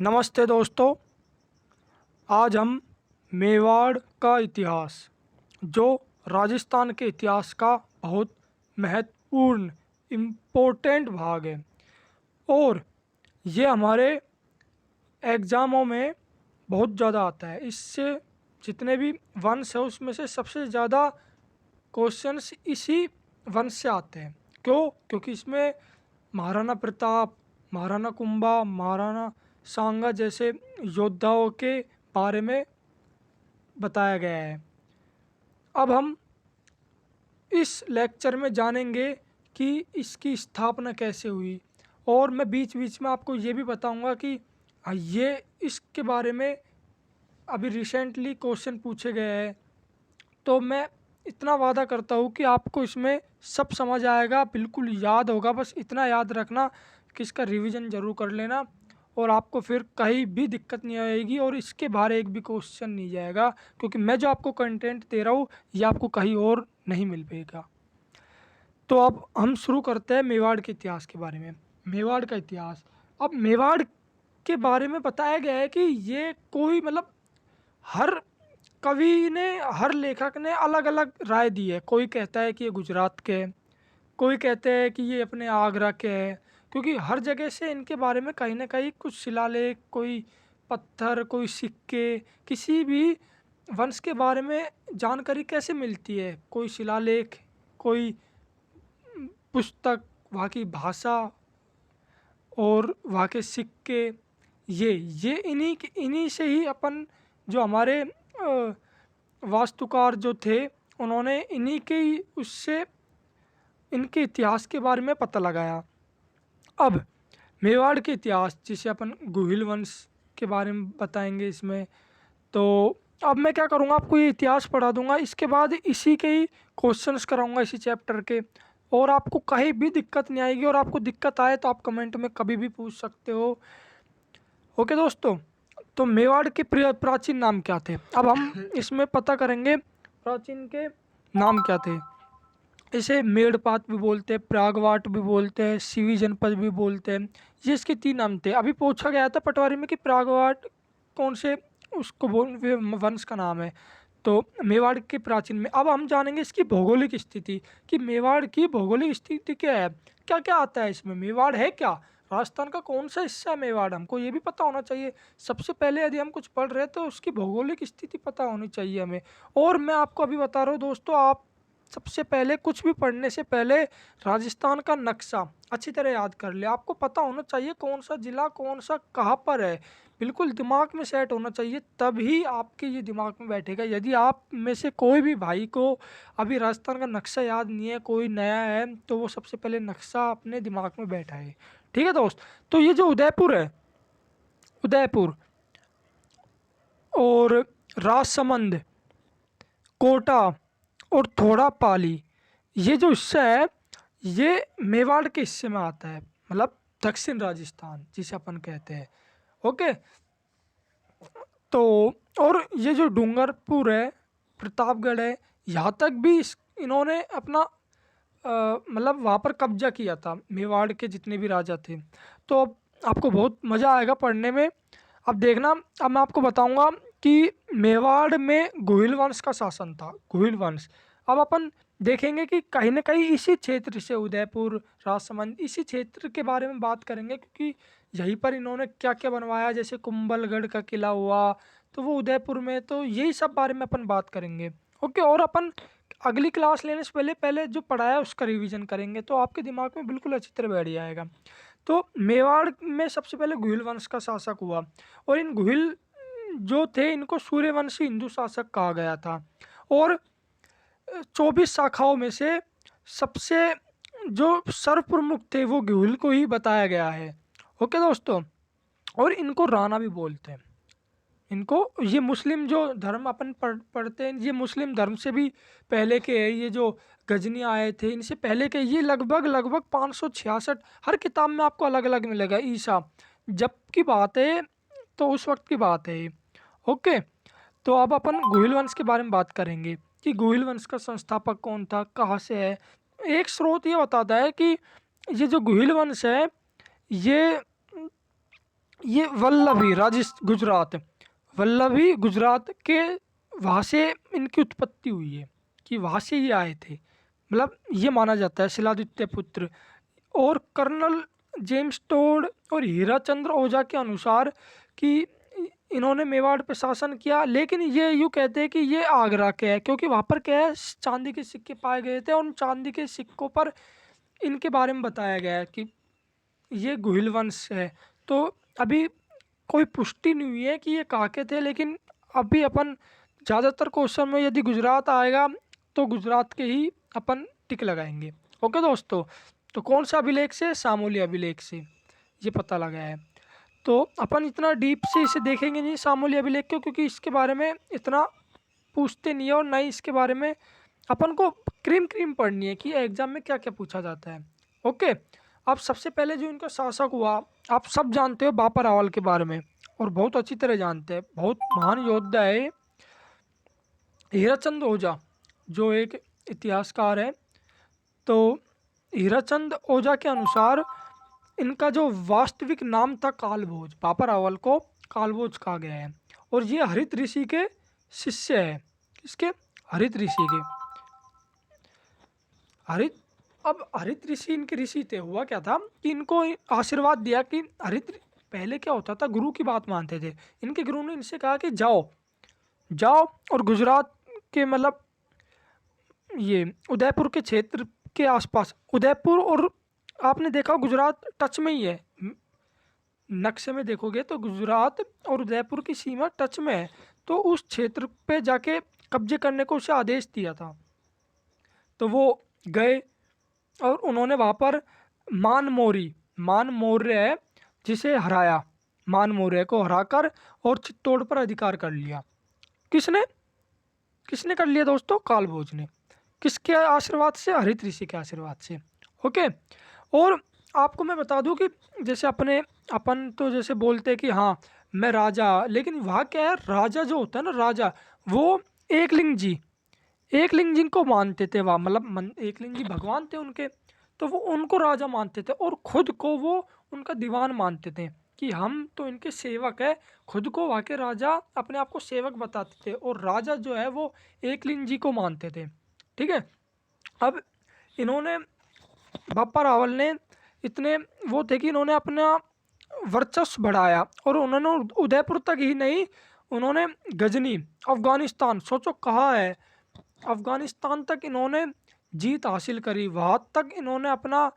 नमस्ते दोस्तों। आज हम मेवाड़ का इतिहास, जो राजस्थान के इतिहास का बहुत महत्वपूर्ण इम्पोर्टेंट भाग है, और ये हमारे एग्ज़ामों में बहुत ज़्यादा आता है। इससे जितने भी वंश है उसमें से सबसे ज़्यादा क्वेश्चंस इसी वंश से आते हैं। क्यों? क्योंकि इसमें महाराणा प्रताप, महाराणा कुंभा, महाराणा सांगा जैसे योद्धाओं के बारे में बताया गया है। अब हम इस लेक्चर में जानेंगे कि इसकी स्थापना कैसे हुई, और मैं बीच बीच में आपको ये भी बताऊंगा कि ये इसके बारे में अभी रिसेंटली क्वेश्चन पूछे गए हैं। तो मैं इतना वादा करता हूँ कि आपको इसमें सब समझ आएगा, बिल्कुल याद होगा। बस इतना याद रखना कि इसका रिवीजन ज़रूर कर लेना, और आपको फिर कहीं भी दिक्कत नहीं आएगी, और इसके बाहर एक भी क्वेश्चन नहीं जाएगा, क्योंकि मैं जो आपको कंटेंट दे रहा हूँ ये आपको कहीं और नहीं मिल पाएगा। तो अब हम शुरू करते हैं मेवाड़ के इतिहास के बारे में। मेवाड़ का इतिहास। अब मेवाड़ के बारे में बताया गया है कि ये कोई मतलब हर कवि ने, हर लेखक ने अलग अलग राय दी है। कोई कहता है कि ये गुजरात के हैं, कोई कहते हैं कि ये अपने आगरा के हैं, क्योंकि हर जगह से इनके बारे में कहीं ना कहीं कुछ शिलालेख, कोई पत्थर, कोई सिक्के, किसी भी वंश के बारे में जानकारी कैसे मिलती है। कोई शिलालेख, कोई पुस्तक, वहाँ की भाषा और वहाँ के सिक्के, ये इन्हीं से ही अपन, जो हमारे वास्तुकार जो थे, उन्होंने इन्हीं के ही उससे इनके इतिहास के बारे में पता लगाया। अब मेवाड़ के इतिहास, जिसे अपन गुहिल वंश के बारे में बताएंगे इसमें। तो अब मैं क्या करूँगा, आपको ये इतिहास पढ़ा दूंगा, इसके बाद इसी के ही क्वेश्चंस कराऊंगा इसी चैप्टर के, और आपको कहीं भी दिक्कत नहीं आएगी। और आपको दिक्कत आए तो आप कमेंट में कभी भी पूछ सकते हो। ओके दोस्तों, तो मेवाड़ के प्राचीन नाम क्या थे, अब हम इसमें पता करेंगे प्राचीन के नाम क्या थे। इसे मेड़पात भी बोलते हैं, प्रागवाट भी बोलते हैं, सिवी जनपद भी बोलते हैं। ये इसके तीन नाम थे। अभी पूछा गया था पटवारी में कि प्रागवाट कौन से उसको वंश का नाम है। तो मेवाड़ के प्राचीन में अब हम जानेंगे इसकी भौगोलिक स्थिति, कि मेवाड़ की भौगोलिक स्थिति क्या है, क्या क्या आता है इसमें, मेवाड़ है क्या, राजस्थान का कौन सा हिस्सा है मेवाड़, हमको ये भी पता होना चाहिए। सबसे पहले यदि हम कुछ पढ़ रहे हैं तो उसकी भौगोलिक स्थिति पता होनी चाहिए हमें। और मैं आपको अभी बता रहा हूँ दोस्तों, आप सबसे पहले कुछ भी पढ़ने से पहले राजस्थान का नक्शा अच्छी तरह याद कर ले। आपको पता होना चाहिए कौन सा जिला कौन सा कहाँ पर है, बिल्कुल दिमाग में सेट होना चाहिए, तभी आपके ये दिमाग में बैठेगा। यदि आप में से कोई भी भाई को अभी राजस्थान का नक्शा याद नहीं है, कोई नया है, तो वो सबसे पहले नक्शा अपने दिमाग में बैठाए। ठीक है दोस्त। तो ये जो उदयपुर है, उदयपुर और राजसमंद, कोटा और थोड़ा पाली, ये जो हिस्सा है ये मेवाड़ के हिस्से में आता है, मतलब दक्षिण राजस्थान जिसे अपन कहते हैं। ओके। तो और ये जो डूंगरपुर है, प्रतापगढ़ है, यहाँ तक भी इन्होंने अपना मतलब वहाँ पर कब्जा किया था, मेवाड़ के जितने भी राजा थे। तो अब आपको बहुत मज़ा आएगा पढ़ने में। अब देखना, अब मैं आपको बताऊंगा कि मेवाड़ में गुहिल वंश का शासन था, गुहिल वंश। अब अपन देखेंगे कि कहीं ना कहीं इसी क्षेत्र से, उदयपुर, राजसमंद, इसी क्षेत्र के बारे में बात करेंगे, क्योंकि यहीं पर इन्होंने क्या क्या बनवाया, जैसे कुंभलगढ़ का किला हुआ, तो वो उदयपुर में। तो यही सब बारे में अपन बात करेंगे। ओके। और अपन अगली क्लास लेने से पहले पहले जो पढ़ाया उसका रिवीजन करेंगे, तो आपके दिमाग में बिल्कुल अच्छी तरह बैठ जाएगा। तो मेवाड़ में सबसे पहले गुहिल वंश का शासक हुआ, और इन गुहिल जो थे इनको सूर्यवंशी हिंदू शासक कहा गया था। और 24 शाखाओं में से सबसे जो सर्वप्रमुख थे वो गुहिल को ही बताया गया है। ओके दोस्तों। और इनको राणा भी बोलते हैं। इनको, ये मुस्लिम जो धर्म अपन पढ़ते हैं, ये मुस्लिम धर्म से भी पहले के हैं। ये जो गजनी आए थे इनसे पहले के, ये लगभग लगभग 566, हर किताब में आपको अलग अलग मिलेगा। ईसा जब की बात है तो उस वक्त की बात है ये। ओके। तो अब अपन गुहिल वंश के बारे में बात करेंगे कि गुहिल वंश का संस्थापक कौन था, कहाँ से है। एक स्रोत ये बताता है कि ये जो गुहिल वंश है ये ये वल्लभी गुजरात, वल्लभी गुजरात के वहाँ से इनकी उत्पत्ति हुई है, कि वहाँ से ये आए थे, मतलब ये माना जाता है शिलादित्य पुत्र। और कर्नल जेम्स टोड और हीराचंद्र ओझा के अनुसार कि इन्होंने मेवाड़ पे शासन किया, लेकिन ये यूँ कहते हैं कि ये आगरा के है, क्योंकि वहाँ पर क्या है, चांदी के सिक्के पाए गए थे और उन चांदी के सिक्कों पर इनके बारे में बताया गया है कि ये गुहिल वंश है। तो अभी कोई पुष्टि नहीं हुई है कि ये कहाँ के थे, लेकिन अभी अपन ज़्यादातर क्वेश्चन में यदि गुजरात आएगा तो गुजरात के ही अपन टिक लगाएंगे। ओके दोस्तों, तो कौन सा अभिलेख से, सामोली अभिलेख से ये पता लगा है। तो अपन इतना डीप से इसे देखेंगे नहीं सामोली अभिलेख को, क्योंकि इसके बारे में इतना पूछते नहीं है और ना ही इसके बारे में अपन को क्रीम क्रीम पढ़नी है कि एग्जाम में क्या क्या पूछा जाता है। ओके, अब सबसे पहले जो इनका शासक हुआ, आप सब जानते हो बापा रावल के बारे में, और बहुत अच्छी तरह जानते हैं, बहुत महान योद्धा है हीराचंद ओझा, जो एक इतिहासकार है। तो हीराचंद ओझा के अनुसार इनका जो वास्तविक नाम था कालभोज, बापा रावल को कालभोज कहा गया है, और ये हरित ऋषि के शिष्य है। किसके? हरित ऋषि के। हरित, अब हरित ऋषि इनके ऋषि थे। हुआ क्या था कि इनको आशीर्वाद दिया कि पहले क्या होता था, गुरु की बात मानते थे। इनके गुरु ने इनसे कहा कि जाओ जाओ और गुजरात के, मतलब ये उदयपुर के क्षेत्र के आसपास, उदयपुर और आपने देखा गुजरात टच में ही है, नक्शे में देखोगे तो गुजरात और उदयपुर की सीमा टच में है। तो उस क्षेत्र पे जाके कब्जे करने को उसे आदेश दिया था। तो वो गए और उन्होंने वहाँ पर मान मौर्य है जिसे हराया, मान मौर्य को हराकर और चित्तौड़ पर अधिकार कर लिया। किसने किसने कर लिया दोस्तों? कालभोज ने। किसके आशीर्वाद से? हरित ऋषि के आशीर्वाद से। ओके, और आपको मैं बता दूं कि जैसे अपन तो जैसे बोलते हैं कि हाँ मैं राजा, लेकिन वहाँ क्या है, राजा जो होता है ना, राजा वो एकलिंग जी को मानते थे वहाँ, मतलब एकलिंग जी भगवान थे उनके, तो वो उनको राजा मानते थे और खुद को वो उनका दीवान मानते थे कि हम तो इनके सेवक है। खुद को वहाँ के राजा अपने आप को सेवक बताते थे, और राजा जो है वो एकलिंग जी को मानते थे। ठीक है, अब इन्होंने, बापा रावल ने इतने वो थे कि इन्होंने अपना वर्चस्व बढ़ाया, और उन्होंने उदयपुर तक ही नहीं, उन्होंने गजनी, अफगानिस्तान, सोचो कहाँ है, अफगानिस्तान तक इन्होंने जीत हासिल करी। वहाँ तक इन्होंने अपना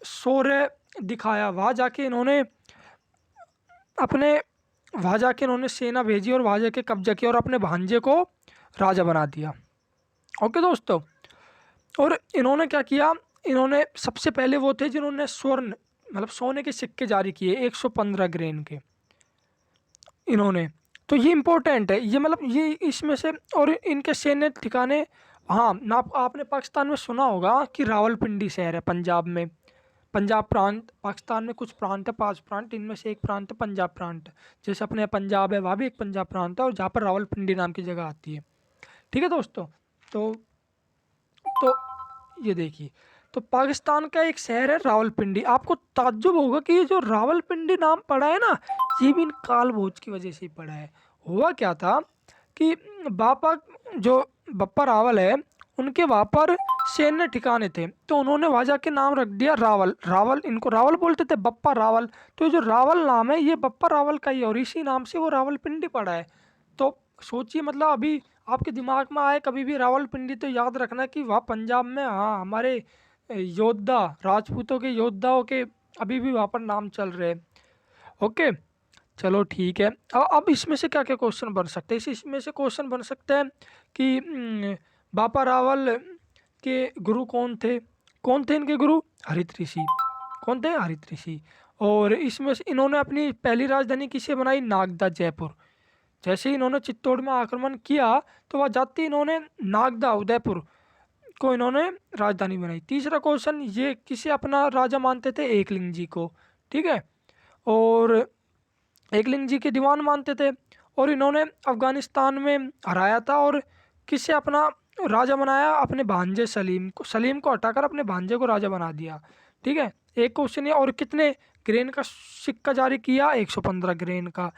शौर्य दिखाया। वहाँ जाके इन्होंने सेना भेजी और वहाँ जाके कब्जा किया और अपने भांजे को राजा बना दिया। ओके दोस्तों, और इन्होंने क्या किया, इन्होंने सबसे पहले वो थे जिन्होंने स्वर्ण, मतलब सोने के सिक्के जारी किए 115 ग्रेन के इन्होंने। तो ये इम्पोर्टेंट है, ये मतलब ये इसमें से, और इनके सैन्य ठिकाने, हाँ ना, आपने पाकिस्तान में सुना होगा कि रावलपिंडी शहर है पंजाब में, पंजाब प्रांत, पाकिस्तान में कुछ प्रांत है, 5 प्रांत, इनमें से एक प्रांत है पंजाब प्रांत। जैसे अपने पंजाब है, वहाँ भी एक पंजाब प्रांत है, और जहाँ पर रावलपिंडी नाम की जगह आती है। ठीक है दोस्तों, तो ये देखिए, तो पाकिस्तान का एक शहर है रावलपिंडी। आपको ताज्जुब होगा कि ये जो रावलपिंडी नाम पड़ा है ना, ये भी इन कालभोज की वजह से ही पड़ा है। हुआ क्या था कि बप्पा रावल है, उनके वहाँ पर सैन्य ठिकाने थे, तो उन्होंने वहाँ जाके नाम रख दिया रावल, इनको रावल बोलते थे, बप्पा रावल। तो ये जो रावल नाम है, ये बप्पा रावल का ही है, और इसी नाम से वो रावलपिंडी पड़ा है। तो सोचिए, मतलब अभी आपके दिमाग में आए कभी भी रावलपिंडी, तो याद रखना कि वहाँ पंजाब में, हाँ, हमारे योद्धा, राजपूतों के योद्धाओं के अभी भी वहाँ पर नाम चल रहे हैं। ओके, चलो ठीक है। अब इसमें से क्या क्या क्वेश्चन बन सकते हैं? इसमें से क्वेश्चन बन सकते हैं कि बापा रावल के गुरु कौन थे इनके गुरु? हरित ऋषि। कौन थे? हरित ऋषि। और इसमें से इन्होंने अपनी पहली राजधानी किसे बनाई? नागदा, जयपुर। जैसे ही इन्होंने चित्तौड़ में आक्रमण किया, तो वह जाते ही इन्होंने नागदा, उदयपुर को इन्होंने राजधानी बनाई। तीसरा क्वेश्चन, ये किसे अपना राजा मानते थे? एकलिंग जी को। ठीक है, और एकलिंग जी के दीवान मानते थे, और इन्होंने अफगानिस्तान में हराया था, और किसे अपना राजा बनाया? अपने भांजे सलीम को हटाकर अपने भांजे को राजा बना दिया। ठीक है, एक क्वेश्चन ये। और कितने ग्रेन का सिक्का जारी किया? 115 ग्रेन का।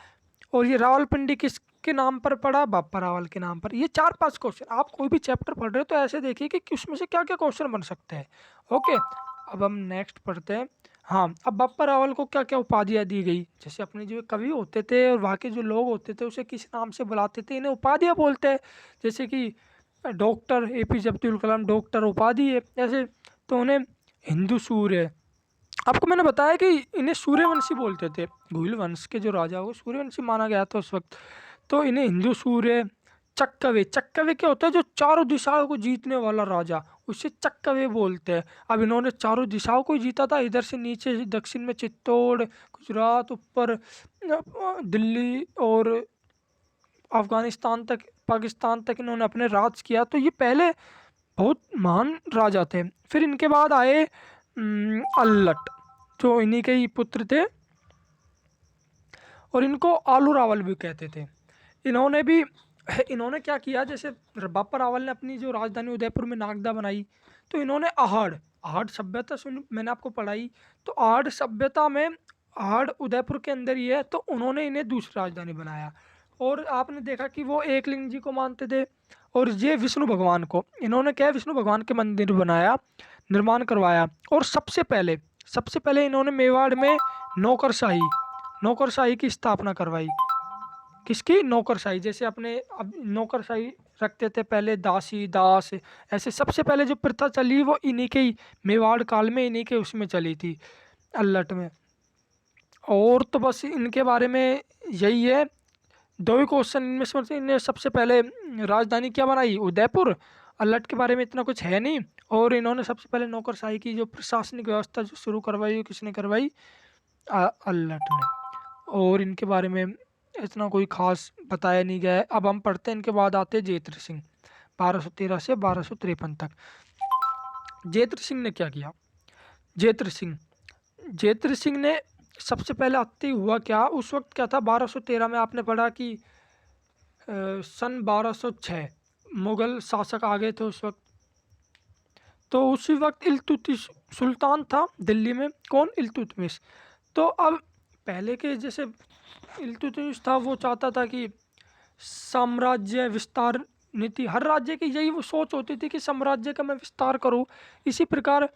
और ये रावलपिंडी किसके नाम पर पड़ा? बापा रावल के नाम पर। ये 4-5 क्वेश्चन, आप कोई भी चैप्टर पढ़ रहे हो तो ऐसे देखिए कि उसमें से क्या क्या क्वेश्चन बन सकते हैं। ओके, अब हम नेक्स्ट पढ़ते हैं। हाँ, अब बापा रावल को क्या क्या उपाधियाँ दी गई? जैसे अपने जो कवि होते थे और वहाँ के जो लोग होते थे उसे किस नाम से बुलाते थे? इन्हें उपाधियाँ बोलते हैं। जैसे कि doctor APJ Abdul Kalam doctor उपाधि है ऐसे, तो उन्हें हिंदू सूर्य। आपको मैंने बताया कि इन्हें सूर्यवंशी बोलते थे। घुइल वंश के जो राजा वो सूर्यवंशी माना गया था उस वक्त। तो इन्हें हिंदू सूर्य, चक्कवे। चक्कवे क्या होता है? जो चारों दिशाओं को जीतने वाला राजा, उसे चक्कवे बोलते हैं। अब इन्होंने चारों दिशाओं को जीता था, इधर से नीचे दक्षिण में चित्तौड़, गुजरात, ऊपर दिल्ली और अफगानिस्तान तक, पाकिस्तान तक इन्होंने अपने राज किया। तो ये पहले बहुत महान राजा थे। फिर इनके बाद आए अल्लट, जो इन्हीं के ही पुत्र थे और इनको आलू रावल भी कहते थे। इन्होंने क्या किया? जैसे बापा रावल ने अपनी जो राजधानी उदयपुर में नागदा बनाई, तो इन्होंने आहड़ सभ्यता सुन, मैंने आपको पढ़ाई। तो आहड़ सभ्यता में, आहड़ उदयपुर के अंदर ही है, तो उन्होंने इन्हें दूसरी राजधानी बनाया। और आपने देखा कि वो एकलिंग जी को मानते थे। और ये विष्णु भगवान को इन्होंने क्या है, विष्णु भगवान के मंदिर बनाया, निर्माण करवाया। और सबसे पहले इन्होंने मेवाड़ में नौकरशाही की स्थापना करवाई। किसकी? नौकरशाही। जैसे अपने अब नौकरशाही रखते थे पहले, दासी दास, ऐसे सबसे पहले जो प्रथा चली वो इन्हीं के ही मेवाड़ काल में, इन्हीं के उसमें चली थी, अल्लट में। और तो बस इनके बारे में यही है, दो ही क्वेश्चन इनमें से। इन्हें सबसे पहले राजधानी क्या बनाई? उदयपुर। अल्लट के बारे में इतना कुछ है नहीं। और इन्होंने सबसे पहले नौकरशाही की जो प्रशासनिक व्यवस्था जो शुरू करवाई, वो किसने करवाई? अल्लट ने। और इनके बारे में इतना कोई खास बताया नहीं गया है। अब हम पढ़ते हैं, इनके बाद आते हैं जेत्र सिंह, 1213 से 1253 तक। जेत्र सिंह ने क्या किया? जेत्र सिंह ने सबसे पहले आते ही हुआ क्या, उस वक्त क्या था? 1213 में आपने पढ़ा कि सन 1206 मुगल शासक आ गए थे उस वक्त। तो उसी वक्त इल्तुतमिश सुल्तान था दिल्ली में। कौन? इल्तुतमिश। तो अब पहले के जैसे इल्तुतमिश था, वो चाहता था कि साम्राज्य विस्तार नीति, हर राज्य की यही वो सोच होती थी कि साम्राज्य का मैं विस्तार करूं। इसी प्रकार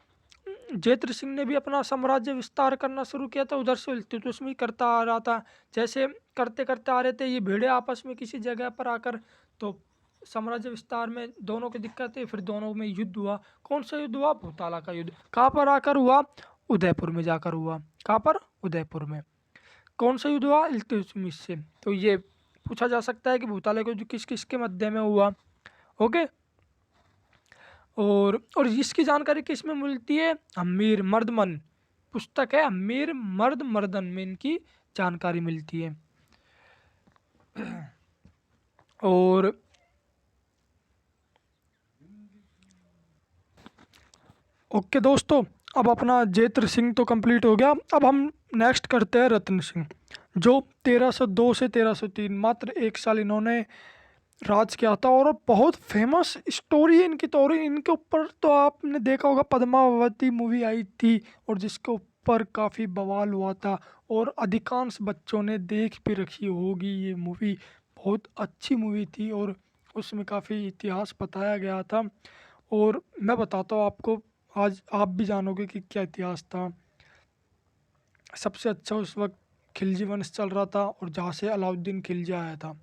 जेत्र सिंह ने भी अपना साम्राज्य विस्तार करना शुरू किया था। उधर से इल्तुतमिश करता आ रहा था। जैसे करते करते आ रहे थे ये भेड़े आपस में किसी जगह पर आकर, तो साम्राज्य विस्तार में दोनों की दिक्कत है। फिर दोनों में युद्ध हुआ। कौन सा युद्ध हुआ? भूताला का युद्ध। कहाँ पर आकर हुआ? उदयपुर में जाकर हुआ। कहाँ पर? उदयपुर में। कौन सा युद्ध हुआ? इल्तुतमिश से। तो ये पूछा जा सकता है कि भूताला का युद्ध किस किस के मध्य में हुआ। ओके, और इसकी जानकारी किस में मिलती है? अमीर मर्दमन पुस्तक है, अमीर मर्द मर्दन में इनकी जानकारी मिलती है। और ओके दोस्तों, अब अपना जेत्र सिंह तो कंप्लीट हो गया। अब हम नेक्स्ट करते हैं रत्न सिंह, जो 1302 से 1303, मात्र 1 साल इन्होंने राज किया था। और बहुत फेमस स्टोरी है इनकी। तो इनके ऊपर तो आपने देखा होगा, पद्मावती मूवी आई थी और जिसके ऊपर काफ़ी बवाल हुआ था और अधिकांश बच्चों ने देख भी रखी होगी ये मूवी। बहुत अच्छी मूवी थी और उसमें काफ़ी इतिहास बताया गया था। और मैं बताता हूँ आपको, आज आप भी जानोगे कि क्या इतिहास था। सबसे अच्छा उस वक्त खिलजी वंश चल रहा था और जहाँ से अलाउद्दीन खिलजी आया था।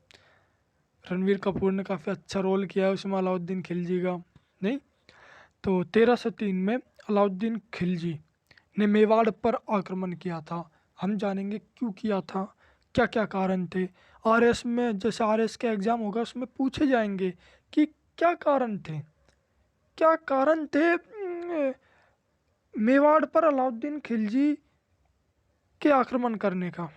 रणवीर कपूर ने काफ़ी अच्छा रोल किया है उसमें अलाउद्दीन खिलजी का। नहीं, तो 1303 में अलाउद्दीन खिलजी ने मेवाड़ पर आक्रमण किया था। हम जानेंगे क्यों किया था, क्या क्या कारण थे। आरएस में, जैसे आरएस का एग्ज़ाम होगा उसमें पूछे जाएंगे कि क्या कारण थे, क्या कारण थे मेवाड़ पर अलाउद्दीन खिलजी के आक्रमण करने का।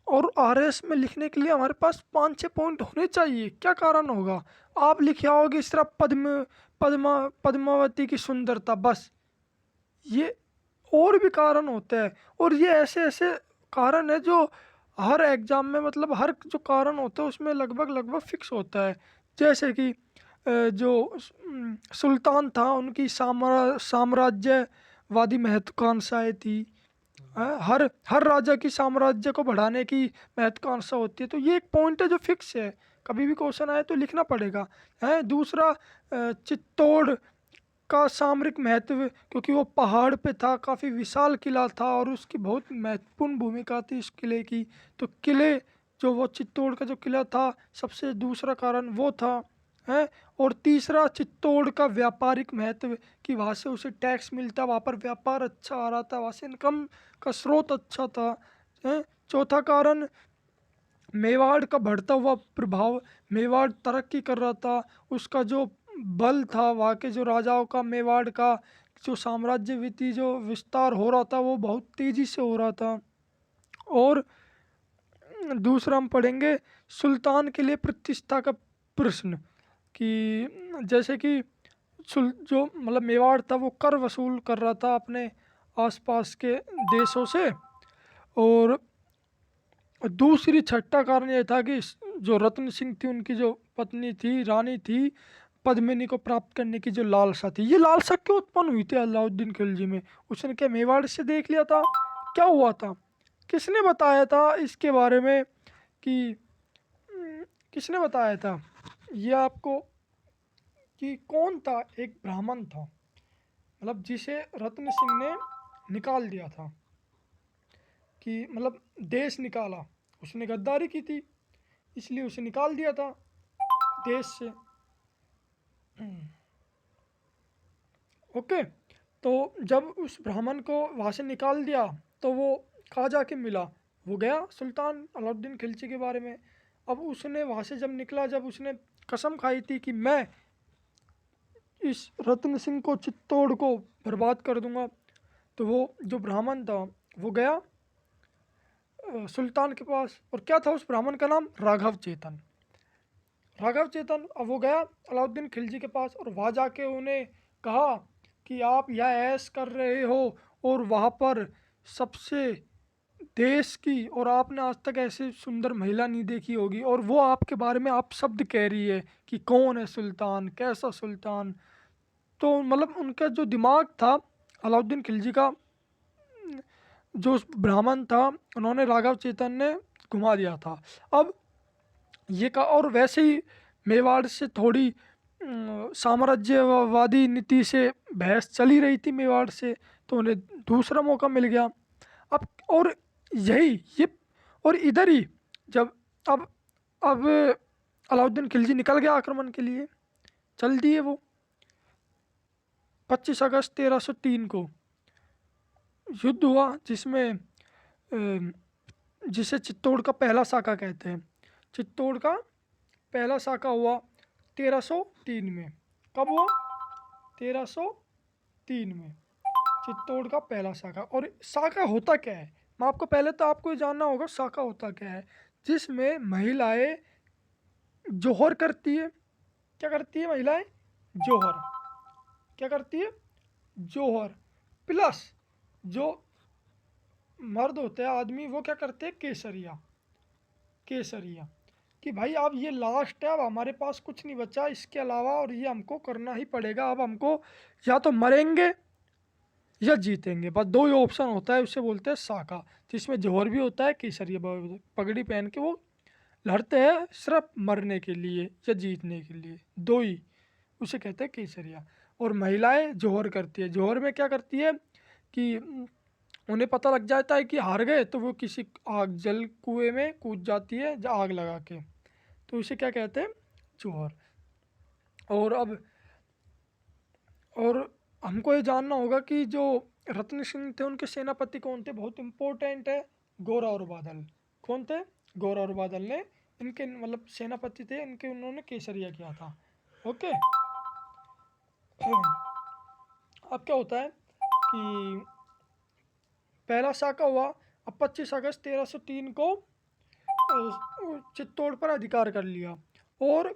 और आरएस में लिखने के लिए हमारे पास 5-6 पॉइंट होने चाहिए। क्या कारण होगा? आप लिखे आओगे सिर्फ पद्मावती की सुंदरता, बस। ये और भी कारण होते हैं। और ये ऐसे ऐसे कारण है जो हर एग्जाम में, मतलब हर जो कारण होता है उसमें लगभग फिक्स होता है। जैसे कि जो सुल्तान था उनकी साम्राज्यवादी महत्वाकांक्षाएं थी। हर हर राजा की साम्राज्य को बढ़ाने की महत्वाकांक्षा होती है। तो ये एक पॉइंट है जो फिक्स है, कभी भी क्वेश्चन आए तो लिखना पड़ेगा। है दूसरा, चित्तौड़ का सामरिक महत्व, क्योंकि वो पहाड़ पे था, काफ़ी विशाल किला था और उसकी बहुत महत्वपूर्ण भूमिका थी इस किले की। तो किले, जो वो चित्तौड़ का जो किला था, सबसे दूसरा कारण वो था। है और तीसरा, चित्तौड़ का व्यापारिक महत्व, कि वहाँ से उसे टैक्स मिलता, वहाँ पर व्यापार अच्छा आ रहा था, वहाँ से इनकम का स्रोत अच्छा था। है चौथा कारण, मेवाड़ का बढ़ता हुआ प्रभाव, मेवाड़ तरक्की कर रहा था, उसका जो बल था, वहाँ के जो राजाओं का, मेवाड़ का जो साम्राज्य वित्तीय जो विस्तार हो रहा था वो बहुत तेजी से हो रहा था। और दूसरा हम पढ़ेंगे सुल्तान के लिए प्रतिष्ठा का प्रश्न, कि जैसे कि जो मतलब मेवाड़ था वो कर वसूल कर रहा था अपने आसपास के देशों से। और दूसरी छठा कारण ये था कि जो रत्न सिंह थी, उनकी जो पत्नी थी, रानी थी, पद्मिनी को प्राप्त करने की जो लालसा थी, ये लालसा क्यों उत्पन्न हुई थी अलाउद्दीन खिलजी में? उसने क्या मेवाड़ से देख लिया था? क्या हुआ था? किसने बताया था इसके बारे में, कि किसने बताया था ये आपको, कि कौन था? एक ब्राह्मण था, मतलब जिसे रत्न सिंह ने निकाल दिया था, कि मतलब देश निकाला, उसने गद्दारी की थी इसलिए उसे निकाल दिया था देश से। ओके, तो जब उस ब्राह्मण को वहाँ से निकाल दिया तो वो कहाँ जाके मिला? वो गया सुल्तान अलाउद्दीन खिलजी के बारे में। अब उसने वहाँ से जब निकला, जब उसने कसम खाई थी कि मैं इस रत्न सिंह को, चित्तौड़ को बर्बाद कर दूंगा, तो वो जो ब्राह्मण था वो गया सुल्तान के पास। और क्या था उस ब्राह्मण का नाम? राघव चेतन। राघव चेतन, अब वो गया अलाउद्दीन खिलजी के पास और वहाँ जाके उन्हें कहा कि आप यह ऐश कर रहे हो और वहाँ पर सबसे देश की, और आपने आज तक ऐसी सुंदर महिला नहीं देखी होगी, और वो आपके बारे में आप शब्द कह रही है कि कौन है सुल्तान, कैसा सुल्तान। तो मतलब उनका जो दिमाग था अलाउद्दीन खिलजी का, जो उस ब्राह्मण था, उन्होंने राघव चेतन ने घुमा दिया था। अब ये का, और वैसे ही मेवाड़ से थोड़ी साम्राज्यवादी नीति से बहस चली रही थी मेवाड़ से, तो उन्हें दूसरा मौका मिल गया। अब और यही ये, और इधर ही जब, अब अलाउद्दीन खिलजी निकल गया आक्रमण के लिए, चल दिए वो 25 अगस्त 1303 को युद्ध हुआ, जिसमें जिसे चित्तौड़ का पहला साका कहते हैं। चित्तौड़ का पहला साका हुआ 1303 में। कब हुआ? 1303 में चित्तौड़ का पहला साका। और साका होता क्या है? मैं आपको पहले तो आपको ये जानना होगा साका होता क्या है। जिसमें महिलाएं जोहर करती है। क्या करती है महिलाएं? जोहर। क्या करती है? जोहर। प्लस जो मर्द होते हैं, आदमी, वो क्या करते हैं? केसरिया। केसरिया, कि भाई अब ये लास्ट है, अब हमारे पास कुछ नहीं बचा इसके अलावा, और ये हमको करना ही पड़ेगा। अब हमको या तो मरेंगे या जीतेंगे, बस दो ही ऑप्शन होता है, उसे बोलते हैं साका। जिसमें जौहर भी होता है, केसरिया पगड़ी पहन के वो लड़ते हैं सिर्फ मरने के लिए या जीतने के लिए, दो ही, उसे कहते हैं केसरिया। और महिलाएं जौहर करती है। जौहर में क्या करती है कि उन्हें पता लग जाता है कि हार गए, तो वो किसी आग जल कुएं में कूद जाती है आग लगा के, तो इसे क्या कहते हैं? जौहर। और अब, और हमको ये जानना होगा कि जो रत्न सिंह थे उनके सेनापति कौन थे? बहुत इंपॉर्टेंट है, गोरा और बादल। कौन थे? गोरा और बादल ने इनके मतलब सेनापति थे इनके, उन्होंने केसरिया किया था। ओके। अब क्या होता है कि पहला साका हुआ। अब 25 अगस्त 1303 को चित्तौड़ पर अधिकार कर लिया। और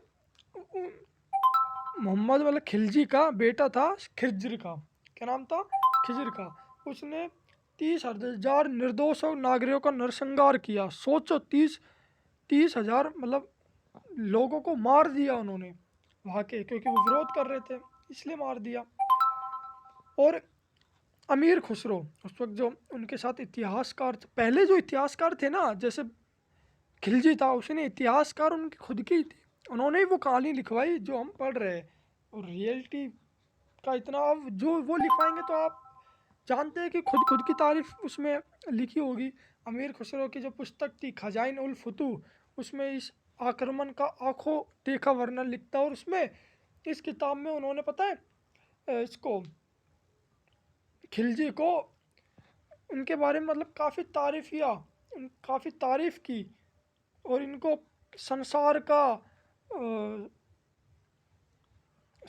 मोहम्मद मतलब खिलजी का बेटा था खिज्र का। क्या नाम था? खिज्र का। उसने 30,000 निर्दोष और नागरिकों का नरसंहार किया। सोचो, 30,000 मतलब लोगों को मार दिया उन्होंने वहाँ के, क्योंकि वो विरोध कर रहे थे इसलिए मार दिया। और अमीर खुसरो उस वक्त जो उनके साथ इतिहासकार पहले जो इतिहासकार थे ना, जैसे खिलजी था, उसने इतिहासकार उनकी खुद की थी, उन्होंने ही वो कहानी लिखवाई जो हम पढ़ रहे हैं। और रियलिटी का इतना, अब जो वो लिखवाएंगे तो आप जानते हैं कि खुद खुद की तारीफ उसमें लिखी होगी। अमीर खुसरो की जो पुस्तक थी खजाइन उल फुतू, उसमें इस आक्रमण का आंखों देखा वर्णन लिखता है। और उसमें इस किताब में उन्होंने पता है इसको खिलजी को उनके बारे में मतलब काफ़ी तारीफ किया, काफ़ी तारीफ की। और इनको संसार का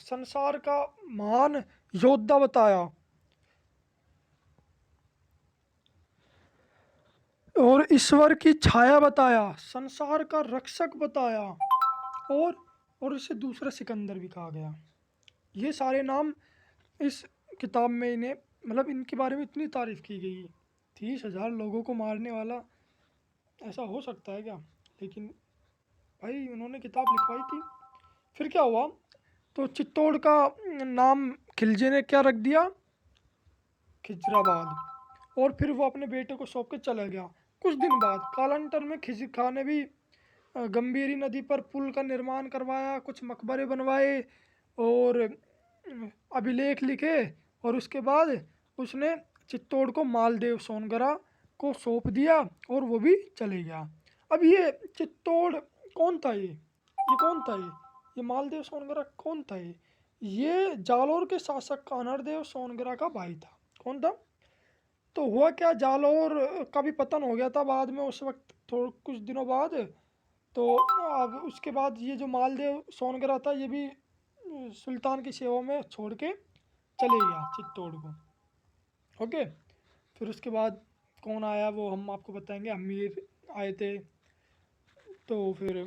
संसार का महान योद्धा बताया और ईश्वर की छाया बताया, संसार का रक्षक बताया। और और इसे दूसरा सिकंदर भी कहा गया। ये सारे नाम इस किताब में इन्हें मतलब इनके बारे में इतनी तारीफ की गई। 30,000 लोगों को मारने वाला, ऐसा हो सकता है क्या? लेकिन भाई उन्होंने किताब लिखवाई थी। फिर क्या हुआ, तो चित्तौड़ का नाम खिलजी ने क्या रख दिया, खिजराबाद। और फिर वो अपने बेटे को सौंप के चला गया। कुछ दिन बाद कालांतर में खिजर खां ने भी गंभीरी नदी पर पुल का निर्माण करवाया, कुछ मकबरे बनवाए और अभिलेख लिखे। और उसके बाद उसने चित्तौड़ को मालदेव सोनगरा को सौंप दिया और वो भी चले गया। अब ये चित्तौड़ कौन था, ये कौन था, ये मालदेव सोनगरा कौन था? ये जालौर के शासक कान्हरदेव सोनगरा का भाई था। कौन था? तो हुआ क्या, जालौर का भी पतन हो गया था बाद में उस वक्त, थोड़ा कुछ दिनों बाद। तो अब उसके बाद ये जो मालदेव सोनगरा था ये भी सुल्तान की सेवा में छोड़ के चले गया चित्तौड़ को। ओके, फिर उसके बाद कौन आया वो हम आपको बताएंगे। अमीर आए थे। तो फिर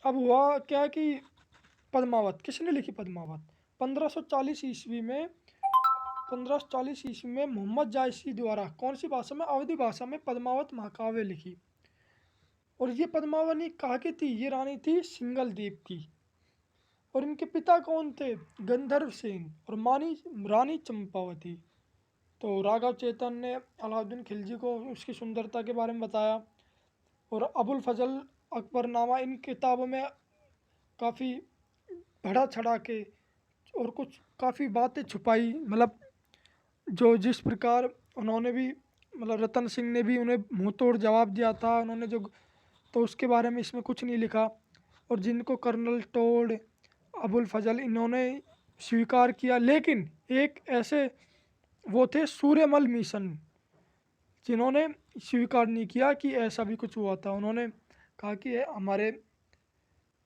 अब हुआ क्या कि पद्मावत किसने लिखी? पद्मावत 1540 ईस्वी में 1540 ईस्वी में मोहम्मद जायसी द्वारा कौन सी भाषा में? अवधी भाषा में पद्मावत महाकाव्य लिखी। और ये पद्मावनी कहाँ की थी? ये रानी थी सिंगल द्वीप की। और इनके पिता कौन थे? गंधर्व सेन और रानी चंपावती। तो राघव चेतन ने अलाउद्दीन खिलजी को उसकी सुंदरता के बारे में बताया। और अबुल फजल अकबरनामा इन किताबों में काफ़ी बढ़ा चढ़ा के और कुछ काफ़ी बातें छुपाई, मतलब जो जिस प्रकार उन्होंने भी मतलब रतन सिंह ने भी उन्हें मुंह तोड़ जवाब दिया था उन्होंने जो, तो उसके बारे में इसमें कुछ नहीं लिखा। और जिनको कर्नल टोड, अबुल फजल इन्होंने स्वीकार किया, लेकिन एक ऐसे वो थे सूर्यमल मिशन जिन्होंने स्वीकार नहीं किया कि ऐसा भी कुछ हुआ था। उन्होंने कहा कि हमारे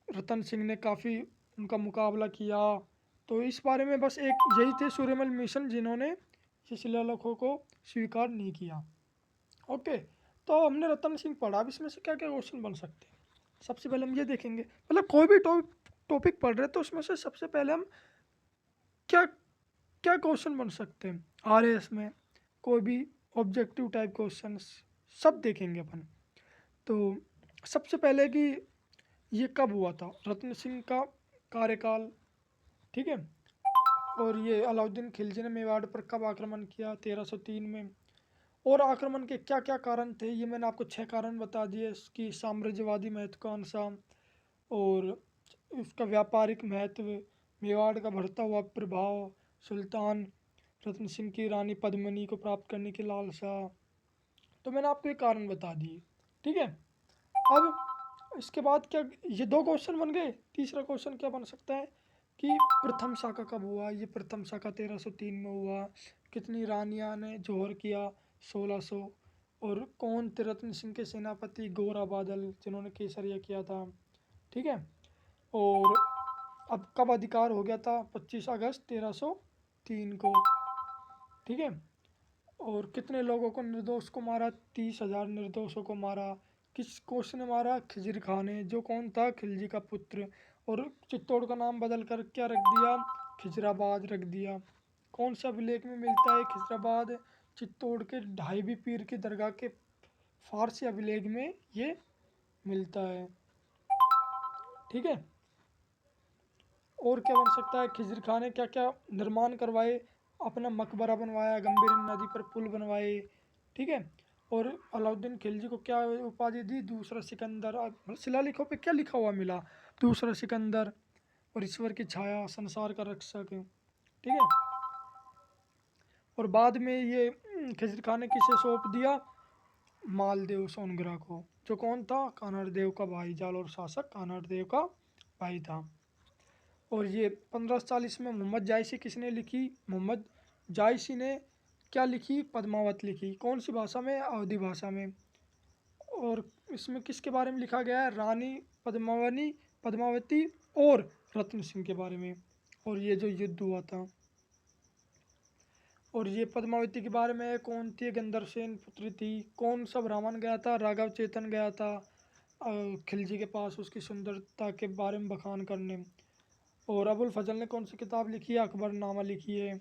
रतन सिंह ने काफ़ी उनका मुकाबला किया। तो इस बारे में बस एक यही थे सूर्यमल मिशन जिन्होंने ये शिलालेखों को स्वीकार नहीं किया। ओके, तो हमने रतन सिंह पढ़ा। अब इसमें से क्या क्या क्वेश्चन बन सकते हैं? सबसे पहले हम ये देखेंगे, मतलब कोई भी टॉपिक पढ़ रहे हैं तो उसमें से सबसे पहले हम क्या क्या क्वेश्चन बन सकते हैं। आरएएस में कोई भी ऑब्जेक्टिव टाइप क्वेश्चंस सब देखेंगे अपन। तो सबसे पहले कि ये कब हुआ था, रतन सिंह का कार्यकाल, ठीक है। और ये अलाउद्दीन खिलजी ने मेवाड़ पर कब आक्रमण किया? 1303 में। और आक्रमण के क्या क्या कारण थे? ये मैंने आपको 6 कारण बता दिए। इसकी साम्राज्यवादी महत्वाकांक्षा और उसका व्यापारिक महत्व, मेवाड़ का बढ़ता हुआ प्रभाव, सुल्तान रतन सिंह की रानी पद्मिनी को प्राप्त करने की लालसा। तो मैंने आपको ये कारण बता दिए, ठीक है। अब इसके बाद क्या, ये 2 क्वेश्चन बन गए। तीसरा क्वेश्चन क्या बन सकता है कि प्रथम शाखा कब हुआ? ये प्रथम शाखा 1303 में हुआ। कितनी रानियां ने जौहर किया? 1600। और कौन थे रतन सिंह के सेनापति? गोरा बादल जिन्होंने केसरिया किया था, ठीक है। और अब कब अधिकार हो गया था? 25 अगस्त 1303 को, ठीक है। और कितने लोगों को निर्दोष को मारा? 30,000 निर्दोषों को मारा। किस कोष ने मारा? खिजर खां ने, जो कौन था? खिलजी का पुत्र। और चित्तौड़ का नाम बदल कर क्या रख दिया? खिजराबाद रख दिया। कौन सा अभिलेख में मिलता है खिजराबाद? चित्तौड़ के ढाईवी पीर की दरगाह के फारसी अभिलेख में ये मिलता है, ठीक है। और क्या बन सकता है? खिजर खां ने क्या क्या निर्माण करवाए? अपना मकबरा बनवाया, गंभीर नदी पर पुल बनवाए, ठीक है। और अलाउद्दीन खिलजी को क्या उपाधि दी? दूसरा सिकंदर। शिलालेखों पे क्या लिखा हुआ मिला? दूसरा सिकंदर और ईश्वर की छाया, संसार का रक्षक, ठीक है। और बाद में ये खिजर खान ने किसे सौंप दिया? मालदेव सोनग्रा को, जो कौन था? कानड़ देव का भाई, जालौर शासक कानड़ देव का भाई था। और ये 1540 में मोहम्मद जायसी किसने लिखी? मोहम्मद जायसी ने क्या लिखी? पद्मावत लिखी। कौन सी भाषा में? अवधी भाषा में। और इसमें किसके बारे में लिखा गया है? रानी पद्मावती और रत्न सिंह के बारे में, और ये जो युद्ध हुआ था। और ये पद्मावती के बारे में कौन थी? गंधर्वसेन पुत्री थी। कौन सा ब्राह्मण गया था? राघव चेतन गया था खिलजी के पास उसकी सुंदरता के बारे में बखान करने। और अबुल फजल ने कौन सी किताब लिखी है? अकबरनामा लिखी है।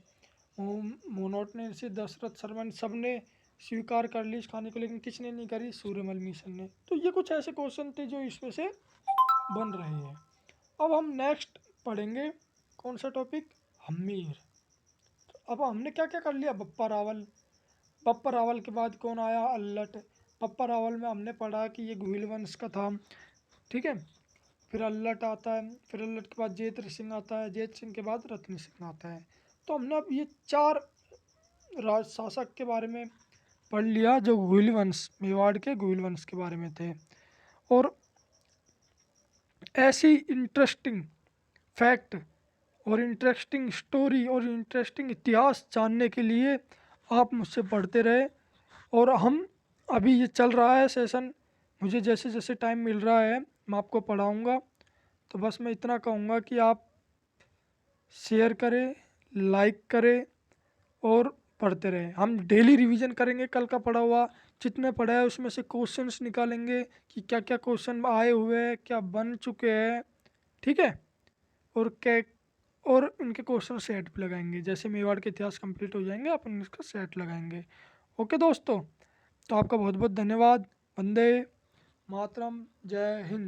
मोनोट ने से दशरथ शर्मा सब ने स्वीकार कर ली इस कहानी को, लेकिन किसने नहीं करी? सूर्यमल मिशन ने। तो ये कुछ ऐसे क्वेश्चन थे जो इसमें से बन रहे हैं। अब हम नेक्स्ट पढ़ेंगे कौन सा टॉपिक? हम्मीर। तो अब हमने क्या क्या कर लिया? बप्पा रावल। बप्पा रावल के बाद कौन आया? अल्लट। बप्पा रावल में हमने पढ़ा कि ये घुइल वंश का था, ठीक है। फिर अल्लट आता है, फिर अल्लट के बाद जेत्र सिंह आता है, जेत सिंह के बाद रत्न सिंह आता है। तो हमने अब ये 4 राज शासक के बारे में पढ़ लिया जो घुइल वंश, मेवाड़ के घुइल वंश के बारे में थे। और ऐसी इंटरेस्टिंग फैक्ट और इंटरेस्टिंग स्टोरी और इंटरेस्टिंग इतिहास जानने के लिए आप मुझसे पढ़ते रहे। और हम अभी ये चल रहा है सेशन, मुझे जैसे जैसे टाइम मिल रहा है मैं आपको पढ़ाऊँगा। तो बस मैं इतना कहूँगा कि आप शेयर करें, लाइक करें और पढ़ते रहें। हम डेली रिवीजन करेंगे कल का पढ़ा हुआ, जितने पढ़ा है उसमें से क्वेश्चंस निकालेंगे कि क्या क्या क्वेश्चन आए हुए हैं, क्या बन चुके हैं, ठीक है। और क्या, और उनके क्वेश्चन सेट भी लगाएंगे। जैसे मेवाड़ के इतिहास कंप्लीट हो जाएंगे अपन इसका सेट लगाएंगे। ओके दोस्तों, तो आपका बहुत बहुत धन्यवाद। वंदे मातरम, जय हिंद।